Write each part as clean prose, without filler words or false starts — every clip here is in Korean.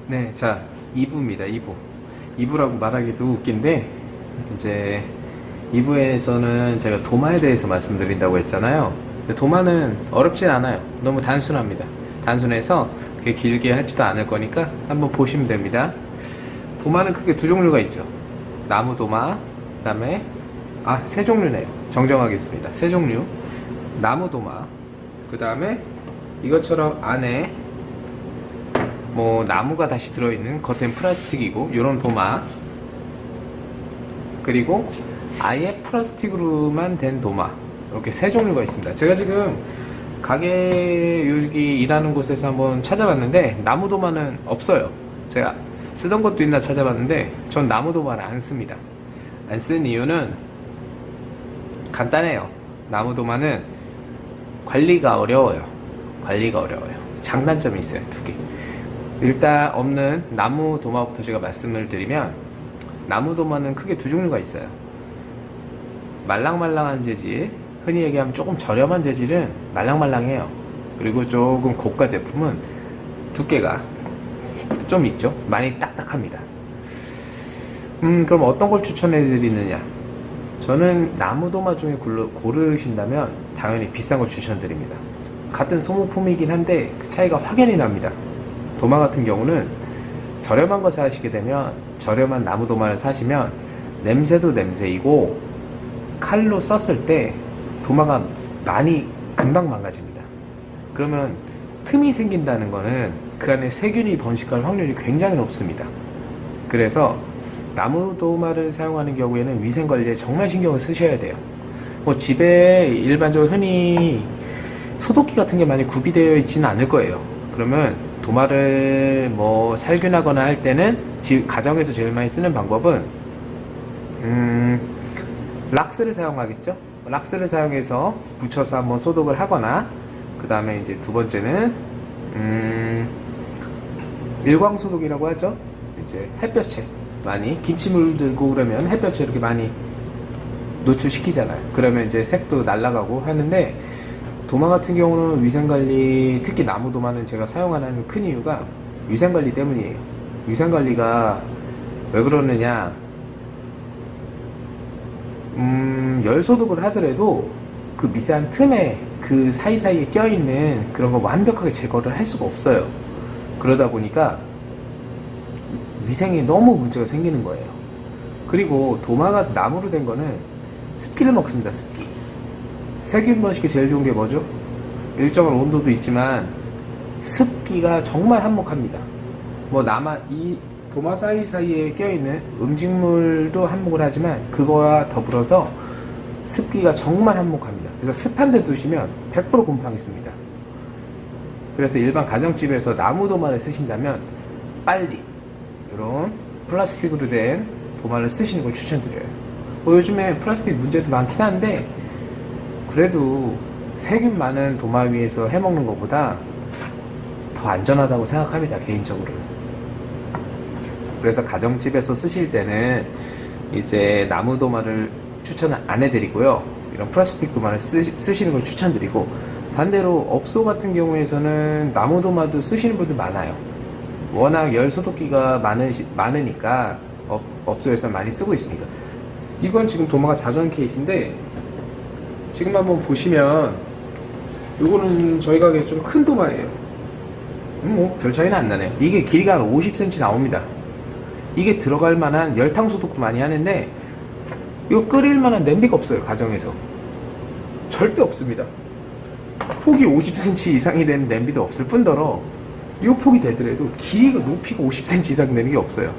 네, 자, 2부입니다. 2부. 2부라고 말하기도 웃긴데, 이제 2부에서는 제가 도마에 대해서 말씀드린다고 했잖아요. 근데 도마는 어렵진 않아요. 너무 단순합니다. 단순해서 그렇게 길게 하지도 않을 거니까 한번 보시면 됩니다. 도마는 크게 두 종류가 있죠. 나무 도마, 그 다음에, 세 종류네요. 정정하겠습니다. 세 종류. 나무 도마, 그 다음에 이것처럼 안에 뭐 나무가 다시 들어있는 겉엔 플라스틱이고 요런 도마, 그리고 아예 플라스틱으로만 된 도마, 이렇게 세 종류가 있습니다. 제가 지금 가게 여기 일하는 곳에서 한번 찾아봤는데 나무 도마는 없어요. 제가 쓰던 것도 있나 찾아봤는데 전 나무 도마를 안 씁니다. 안 쓴 이유는 간단해요. 나무 도마는 관리가 어려워요. 장단점이 있어요. 두 개. 일단 없는 나무 도마부터 제가 말씀을 드리면, 나무 도마는 크게 두 종류가 있어요. 말랑말랑한 재질, 흔히 얘기하면 조금 저렴한 재질은 말랑말랑해요. 그리고 조금 고가 제품은 두께가 좀 있죠. 많이 딱딱합니다. 그럼 어떤 걸 추천해 드리느냐? 저는 나무 도마 중에 고르신다면 당연히 비싼 걸 추천드립니다. 같은 소모품이긴 한데 그 차이가 확연히 납니다. 도마 같은 경우는 저렴한 거 사시게 되면, 저렴한 나무 도마를 사시면 냄새도 냄새이고 칼로 썼을 때 도마가 많이 금방 망가집니다. 그러면 틈이 생긴다는 거는 그 안에 세균이 번식할 확률이 굉장히 높습니다. 그래서 나무 도마를 사용하는 경우에는 위생관리에 정말 신경을 쓰셔야 돼요. 뭐 집에 일반적으로 흔히 소독기 같은 게 많이 구비되어 있지는 않을 거예요. 그러면 도마를 뭐 살균하거나 할 때는 가정에서 제일 많이 쓰는 방법은 락스를 사용하겠죠. 락스를 사용해서 묻혀서 한번 소독을 하거나, 그 다음에 이제 두 번째는 일광 소독이라고 하죠. 이제 햇볕에 많이 김치물 들고 그러면 햇볕에 이렇게 많이 노출시키잖아요. 그러면 이제 색도 날아가고 하는데, 도마 같은 경우는 위생관리, 특히 나무 도마는 제가 사용하는 큰 이유가 위생관리 때문이에요. 위생관리가 왜 그러느냐, 열 소독을 하더라도 그 미세한 틈에 그 사이사이에 껴있는 그런 거 완벽하게 제거를 할 수가 없어요. 그러다 보니까 위생에 너무 문제가 생기는 거예요. 그리고 도마가 나무로 된 거는 습기를 먹습니다. 습기. 세균 번식이 제일 좋은 게 뭐죠? 일정한 온도도 있지만 습기가 정말 한몫합니다. 이 도마 사이사이에 껴있는 음식물도 한몫을 하지만 그거와 더불어서 습기가 정말 한몫합니다. 그래서 습한 데 두시면 100% 곰팡이 씁니다. 그래서 일반 가정집에서 나무 도마를 쓰신다면 빨리 이런 플라스틱으로 된 도마를 쓰시는 걸 추천드려요. 요즘에 플라스틱 문제도 많긴 한데 그래도 세균 많은 도마 위에서 해먹는 것보다 더 안전하다고 생각합니다, 개인적으로. 그래서 가정집에서 쓰실 때는 이제 나무 도마를 추천 안 해드리고요. 이런 플라스틱 도마를 쓰시는 걸 추천드리고, 반대로 업소 같은 경우에서는 나무 도마도 쓰시는 분들 많아요. 워낙 열 소독기가 많으니까 업소에서 많이 쓰고 있으니까. 이건 지금 도마가 작은 케이스인데, 지금 한번 보시면 이거는 저희 가게에서 좀 큰 도마예요. 뭐 별 차이는 안 나네요. 이게 길이가 한 50cm 나옵니다. 이게 들어갈 만한 열탕 소독도 많이 하는데 이거 끓일 만한 냄비가 없어요. 가정에서 절대 없습니다. 폭이 50cm 이상이 되는 냄비도 없을 뿐더러 이 폭이 되더라도 길이가 높이가 50cm 이상 되는 게 없어요.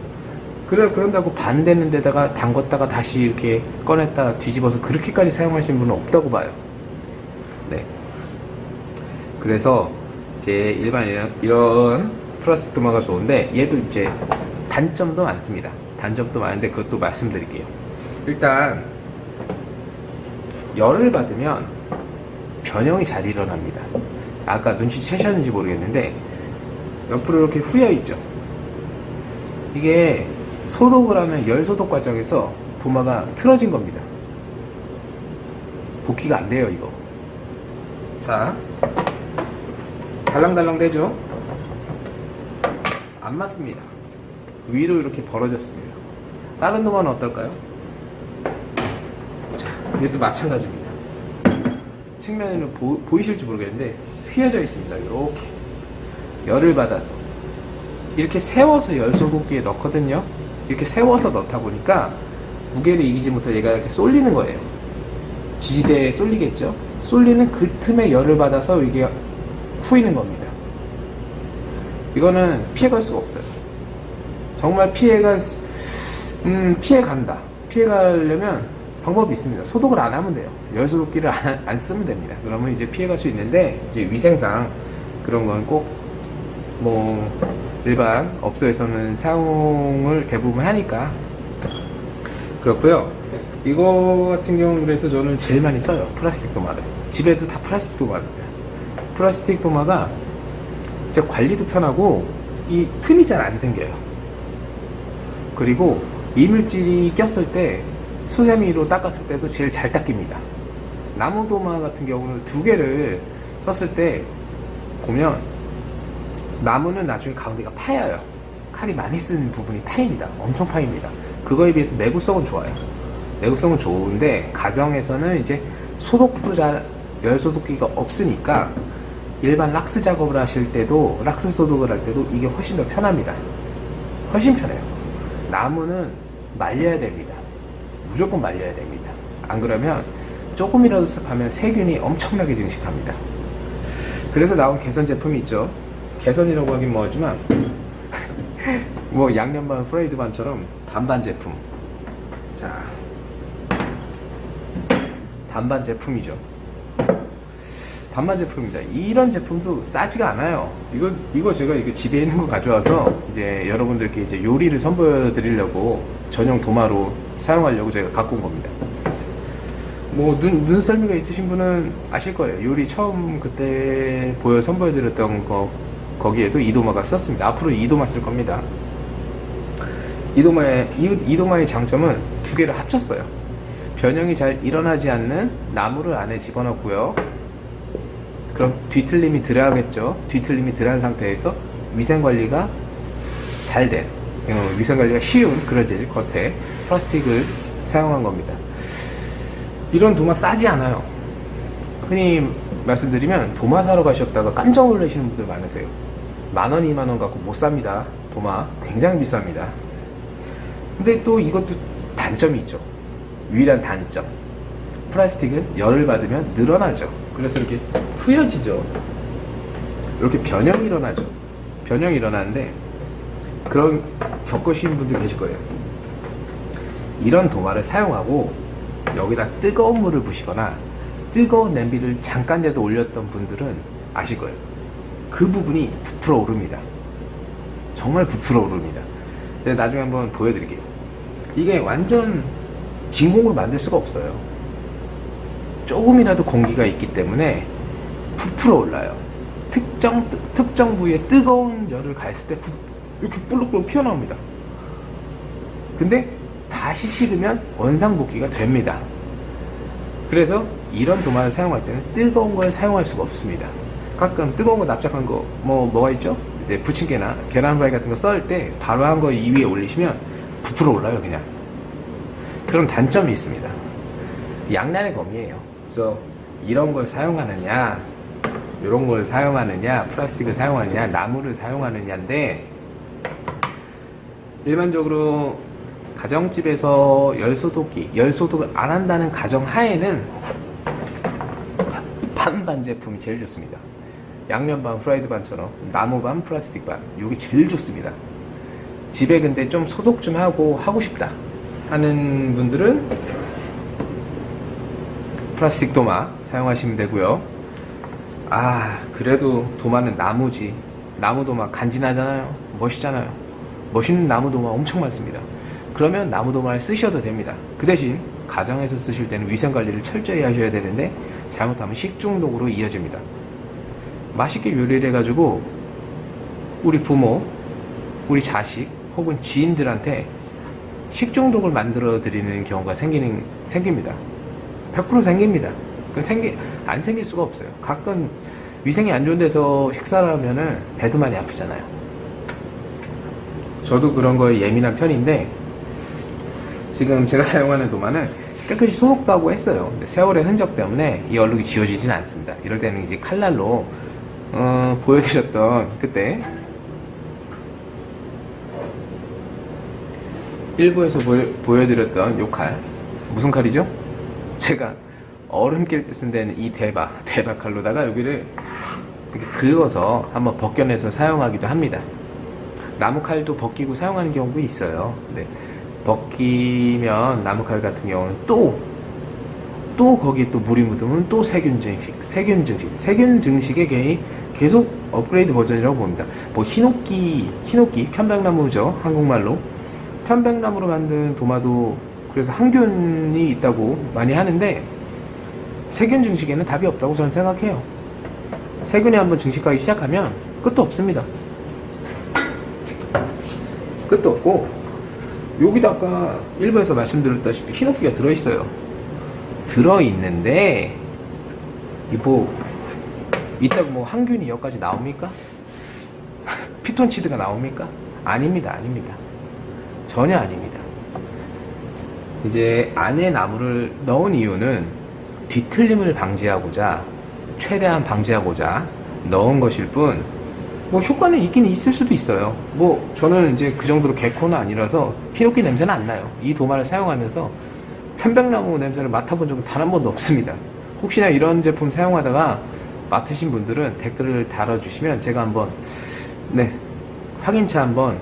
그런다고 반 되는 데다가 담궜다가 다시 이렇게 꺼냈다가 뒤집어서 그렇게까지 사용하시는 분은 없다고 봐요. 네. 그래서 이제 일반 이런 플라스틱 도마가 좋은데, 얘도 이제 단점도 많습니다. 단점도 많은데 그것도 말씀드릴게요. 일단 열을 받으면 변형이 잘 일어납니다. 아까 눈치채셨는지 모르겠는데 옆으로 이렇게 후여 있죠. 이게 소독을 하면 열 소독 과정에서 도마가 틀어진 겁니다. 복귀가 안 돼요, 이거. 자, 달랑달랑 되죠? 안 맞습니다. 위로 이렇게 벌어졌습니다. 다른 도마는 어떨까요? 자, 이것도 마찬가지입니다. 측면에는 보이실지 모르겠는데 휘어져 있습니다. 이렇게 열을 받아서 이렇게 세워서 열소독기에 넣거든요. 이렇게 세워서 넣다 보니까 무게를 이기지 못해 얘가 이렇게 쏠리는 거예요. 지지대에 쏠리겠죠. 쏠리는 그 틈에 열을 받아서 이게 후이는 겁니다. 이거는 피해갈 수가 없어요. 정말 피해간다. 피해가려면 방법이 있습니다. 소독을 안 하면 돼요. 열소독기를 안 쓰면 됩니다. 그러면 이제 피해갈 수 있는데, 이제 위생상 그런 건 꼭 일반 업소에서는 사용을 대부분 하니까 그렇고요. 이거 같은 경우는 그래서 저는 제일 많이 써요. 플라스틱 도마를. 집에도 다 플라스틱 도마입니다. 플라스틱 도마가 제 관리도 편하고 이 틈이 잘 안 생겨요. 그리고 이물질이 꼈을 때 수세미로 닦았을 때도 제일 잘 닦입니다. 나무 도마 같은 경우는 2개를 썼을 때 보면 나무는 나중에 가운데가 파여요. 칼이 많이 쓰는 부분이 파입니다. 엄청 파입니다. 그거에 비해서 내구성은 좋아요. 내구성은 좋은데 가정에서는 이제 소독도 잘 열소독기가 없으니까 일반 락스 작업을 하실 때도, 락스 소독을 할 때도 이게 훨씬 더 편합니다. 훨씬 편해요. 나무는 말려야 됩니다. 무조건 말려야 됩니다. 안 그러면 조금이라도 습하면 세균이 엄청나게 증식합니다. 그래서 나온 개선 제품이 있죠. 개선이라고 하긴 뭐하지만 양념 반 프라이드 반처럼 반반 제품. 자, 반반 제품이죠. 반반 제품입니다. 이런 제품도 싸지가 않아요. 이거 제가 집에 있는 거 가져와서 이제 여러분들께 이제 요리를 선보여 드리려고 전용 도마로 사용하려고 제가 갖고 온 겁니다. 눈썰미가 있으신 분은 아실 거예요. 요리 처음 그때 선보여 드렸던 거기에도 이 도마가 썼습니다. 앞으로 이 도마 쓸 겁니다. 이 도마의 장점은 2개를 합쳤어요. 변형이 잘 일어나지 않는 나무를 안에 집어넣고요. 그럼 뒤틀림이 덜하겠죠. 뒤틀림이 덜한 상태에서 위생관리가 잘된, 위생관리가 쉬운 그런 재질 겉에 플라스틱을 사용한 겁니다. 이런 도마 싸지 않아요. 흔히 말씀드리면 도마 사러 가셨다가 깜짝 놀라시는 분들 많으세요. 10,000원, 20,000원 갖고 못 삽니다. 도마 굉장히 비쌉니다. 근데 또 이것도 단점이 있죠. 유일한 단점, 플라스틱은 열을 받으면 늘어나죠. 그래서 이렇게 후여지죠. 이렇게 변형이 일어나죠. 변형이 일어나는데 그런 겪으신 분들 계실 거예요. 이런 도마를 사용하고 여기다 뜨거운 물을 부시거나 뜨거운 냄비를 잠깐이라도 올렸던 분들은 아실 거예요. 그 부분이 부풀어 오릅니다. 정말 부풀어 오릅니다. 나중에 한번 보여드릴게요. 이게 완전 진공으로 만들 수가 없어요. 조금이라도 공기가 있기 때문에 부풀어 올라요. 특정 부위에 뜨거운 열을 가했을 때 이렇게 볼록볼록 튀어나옵니다. 근데 다시 식으면 원상복귀가 됩니다. 그래서 이런 도마를 사용할 때는 뜨거운 걸 사용할 수가 없습니다. 가끔 뜨거운 거 납작한 거 뭐가 있죠? 이제 부침개나 계란 후라이 같은 거 썰 때 바로 한 거 이 위에 올리시면 부풀어 올라요. 그냥. 그런 단점이 있습니다. 양날의 검이에요. 그래서 이런 걸 사용하느냐, 이런 걸 사용하느냐, 플라스틱을 사용하느냐, 나무를 사용하느냐인데, 일반적으로 가정집에서 열소독을 안 한다는 가정 하에는 반반 제품이 제일 좋습니다. 양면 반, 프라이드 반처럼 나무 반, 플라스틱 반, 이게 제일 좋습니다. 집에 근데 좀 소독 좀 하고 싶다 하는 분들은 플라스틱 도마 사용하시면 되고요. 그래도 도마는 나무지. 나무 도마 간지나잖아요. 멋있잖아요. 멋있는 나무 도마 엄청 많습니다. 그러면 나무 도마를 쓰셔도 됩니다. 그 대신 가정에서 쓰실 때는 위생관리를 철저히 하셔야 되는데 잘못하면 식중독으로 이어집니다. 맛있게 요리를 해가지고 우리 부모, 우리 자식 혹은 지인들한테 식중독을 만들어 드리는 경우가 생깁니다. 100% 생깁니다. 안 생길 수가 없어요. 가끔 위생이 안 좋은 데서 식사를 하면은 배도 많이 아프잖아요. 저도 그런 거에 예민한 편인데 지금 제가 사용하는 도마는 깨끗이 소독도 하고 했어요. 근데 세월의 흔적 때문에 이 얼룩이 지워지진 않습니다. 이럴 때는 이제 칼날로 보여드렸던 그때 일부에서 보여드렸던 요 칼, 무슨 칼이죠? 제가 얼음 깰 때 쓴다는 이 대박 칼로다가 여기를 이렇게 긁어서 한번 벗겨내서 사용하기도 합니다. 나무 칼도 벗기고 사용하는 경우도 있어요. 근데 벗기면 나무칼 같은 경우는 또 거기에 또 물이 묻으면 또 세균 증식의 계속 업그레이드 버전이라고 봅니다. 뭐 히노키 편백나무죠, 한국말로. 편백나무로 만든 도마도 그래서 항균이 있다고 많이 하는데 세균 증식에는 답이 없다고 저는 생각해요. 세균이 한번 증식하기 시작하면 끝도 없습니다. 끝도 없고, 여기다가 일부에서 말씀드렸다시피 히노키가 들어있어요. 들어있는데 뭐 이따가 뭐 항균이 여기까지 나옵니까? 피톤치드가 나옵니까? 아닙니다. 전혀 아닙니다. 이제 안에 나무를 넣은 이유는 뒤틀림을 방지하고자, 최대한 방지하고자 넣은 것일 뿐, 뭐 효과는 있긴 있을 수도 있어요. 뭐 저는 이제 그 정도로 개코는 아니라서 히노키 냄새는 안 나요. 이 도마를 사용하면서 편백나무 냄새를 맡아본 적은 단 한 번도 없습니다. 혹시나 이런 제품 사용하다가 맡으신 분들은 댓글을 달아주시면 제가 한번 확인차 한번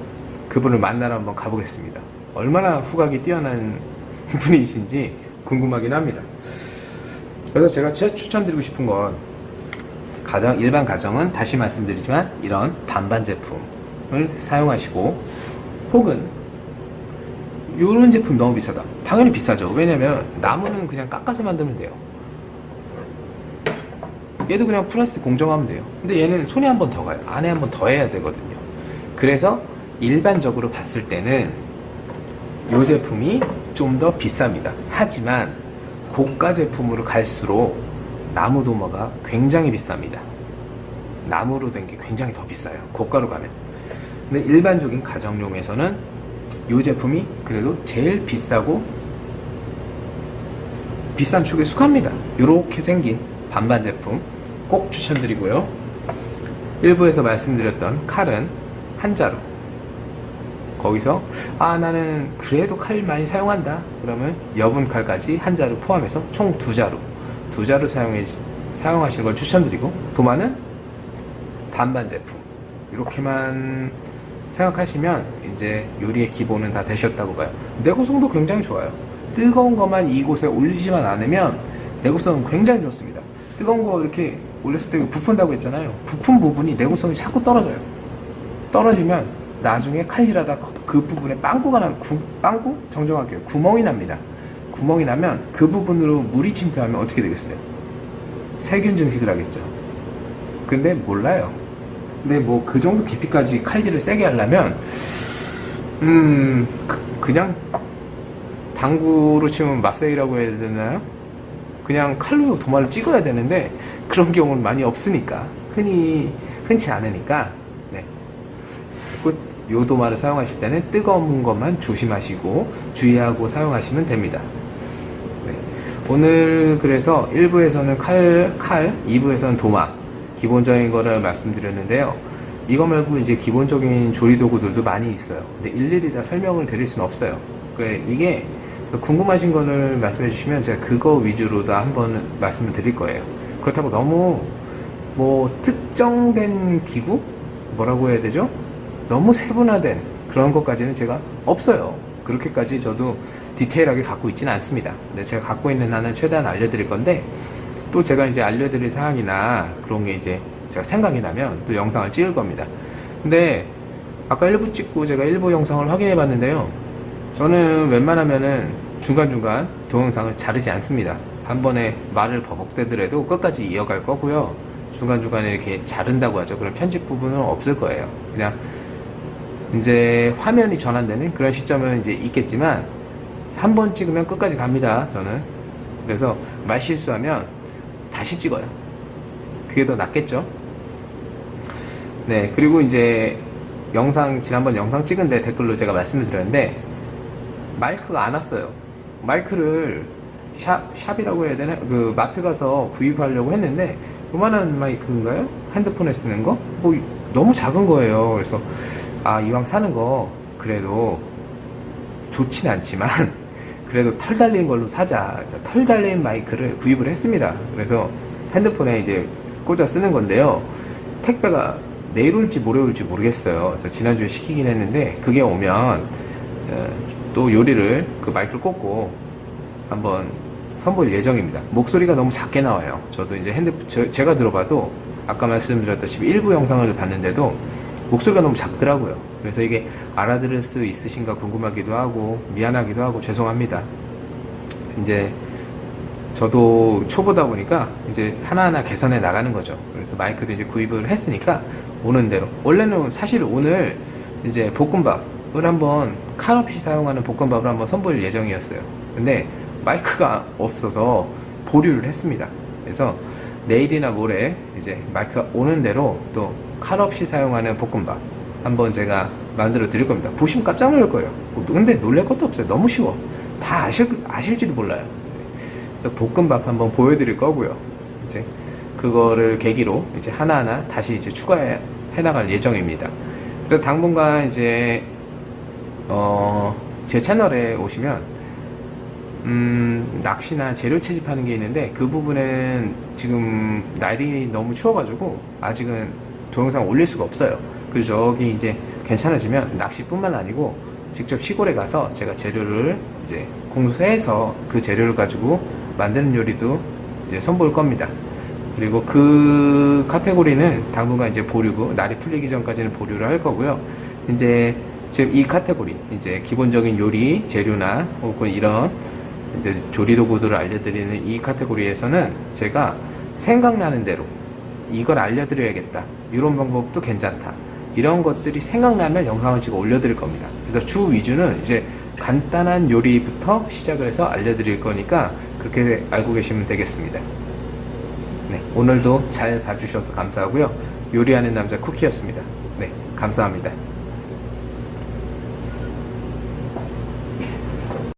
그분을 만나러 한번 가보겠습니다. 얼마나 후각이 뛰어난 분이신지 궁금하긴 합니다. 그래서 제가 진짜 추천드리고 싶은 건, 일반 가정은 다시 말씀드리지만 이런 반반 제품을 사용하시고, 혹은 이런 제품 너무 비싸다. 당연히 비싸죠. 왜냐면 나무는 그냥 깎아서 만들면 돼요. 얘도 그냥 플라스틱 공정하면 돼요. 근데 얘는 손에 한 번 더 가요. 안에 한 번 더 해야 되거든요. 그래서 일반적으로 봤을 때는 이 제품이 좀 더 비쌉니다. 하지만 고가 제품으로 갈수록 나무 도마가 굉장히 비쌉니다. 나무로 된 게 굉장히 더 비싸요. 고가로 가면. 근데 일반적인 가정용에서는 이 제품이 그래도 제일 비싸고 비싼 축에 속합니다. 이렇게 생긴 반반 제품 꼭 추천드리고요. 일부에서 말씀드렸던 칼은 한자루. 거기서 나는 그래도 칼 많이 사용한다 그러면 여분 칼까지 한자루 포함해서 총 2자루 사용하시는 걸 추천드리고, 도마는 반반 제품 이렇게만 생각하시면 이제 요리의 기본은 다 되셨다고 봐요. 내구성도 굉장히 좋아요. 뜨거운 것만 이곳에 올리지만 않으면 내구성은 굉장히 좋습니다. 뜨거운 거 이렇게 올렸을 때 부푼다고 했잖아요. 부푼 부분이 내구성이 자꾸 떨어져요. 떨어지면 나중에 칼질하다 그 부분에 빵꾸? 정정할게요. 구멍이 납니다. 구멍이 나면 그 부분으로 물이 침투하면 어떻게 되겠어요? 세균 증식을 하겠죠. 근데 몰라요. 근데 뭐 그 정도 깊이까지 칼질을 세게 하려면 그냥 당구로 치면 마세이라고 해야 되나요? 그냥 칼로 도마를 찍어야 되는데 그런 경우는 많이 없으니까, 흔치 않으니까, 요 도마를 사용하실 때는 뜨거운 것만 조심하시고 주의하고 사용하시면 됩니다. 오늘 그래서 1부에서는 칼, 2부에서는 도마 기본적인 거를 말씀드렸는데요. 이거 말고 이제 기본적인 조리 도구들도 많이 있어요. 근데 일일이 다 설명을 드릴 수는 없어요. 이게 궁금하신 거를 말씀해 주시면 제가 그거 위주로 다 한번 말씀을 드릴 거예요. 그렇다고 너무 뭐 특정된 기구? 뭐라고 해야 되죠? 너무 세분화된 그런 것까지는 제가 없어요. 그렇게까지 저도 디테일하게 갖고 있지는 않습니다. 근데 제가 갖고 있는 한은 최대한 알려드릴 건데, 또 제가 이제 알려드릴 사항이나 그런 게 이제 제가 생각이 나면 또 영상을 찍을 겁니다. 근데 아까 1부 찍고 제가 1부 영상을 확인해 봤는데요. 저는 웬만하면은 중간중간 동영상을 자르지 않습니다. 한 번에 말을 버벅대더라도 끝까지 이어갈 거고요. 중간중간에 이렇게 자른다고 하죠. 그런 편집 부분은 없을 거예요. 그냥 이제 화면이 전환되는 그런 시점은 이제 있겠지만 한 번 찍으면 끝까지 갑니다. 저는. 그래서 말 실수하면 다시 찍어요. 그게 더 낫겠죠. 그리고 이제 지난번 영상 찍은데 댓글로 제가 말씀을 드렸는데, 마이크가 안 왔어요. 마이크를 샵이라고 해야 되나? 그 마트 가서 구입하려고 했는데, 요만한 마이크인가요? 핸드폰에 쓰는 거? 뭐 너무 작은 거예요. 그래서 이왕 사는 거 그래도 좋진 않지만 그래도 털 달린 걸로 사자. 그래서 털 달린 마이크를 구입을 했습니다. 그래서 핸드폰에 이제 꽂아 쓰는 건데요. 택배가 내일 올지 모레 올지 모르겠어요. 그래서 지난주에 시키긴 했는데, 그게 오면 또 요리를 그 마이크를 꽂고 한번 선보일 예정입니다. 목소리가 너무 작게 나와요. 저도 이제 제가 들어봐도 아까 말씀드렸다시피 일부 영상을 봤는데도 목소리가 너무 작더라고요. 그래서 이게 알아들을 수 있으신가 궁금하기도 하고 미안하기도 하고 죄송합니다. 이제 저도 초보다 보니까 이제 하나하나 개선해 나가는 거죠. 그래서 마이크도 이제 구입을 했으니까 오는 대로, 원래는 사실 오늘 이제 볶음밥을 한번 칼 없이 사용하는 볶음밥을 한번 선보일 예정이었어요. 근데 마이크가 없어서 보류를 했습니다. 그래서 내일이나 모레 이제 마이크가 오는 대로 또 칼 없이 사용하는 볶음밥 한번 제가 만들어 드릴 겁니다. 보시면 깜짝 놀랄 거예요. 근데 놀랄 것도 없어요. 너무 쉬워. 다 아실지도 몰라요. 그래서 볶음밥 한번 보여드릴 거고요. 이제 그거를 계기로 이제 하나하나 다시 이제 추가해 나갈 예정입니다. 그래서 당분간 이제 제 채널에 오시면 낚시나 재료 채집하는 게 있는데, 그 부분은 지금 날이 너무 추워가지고 아직은 동영상 올릴 수가 없어요. 그래서 저기 이제 괜찮아지면 낚시뿐만 아니고 직접 시골에 가서 제가 재료를 이제 공수해서 그 재료를 가지고 만드는 요리도 이제 선보일 겁니다. 그리고 그 카테고리는 당분간 이제 보류고, 날이 풀리기 전까지는 보류를 할 거고요. 이제 지금 이 카테고리, 이제 기본적인 요리 재료나 혹은 이런 이제 조리 도구들을 알려드리는 이 카테고리에서는 제가 생각나는 대로 이걸 알려드려야겠다, 이런 방법도 괜찮다, 이런 것들이 생각나면 영상을 찍어 올려드릴 겁니다. 그래서 주 위주는 이제 간단한 요리부터 시작을 해서 알려드릴 거니까 그렇게 알고 계시면 되겠습니다. 네, 오늘도 잘 봐주셔서 감사하고요. 요리하는 남자 쿠키였습니다. 네, 감사합니다.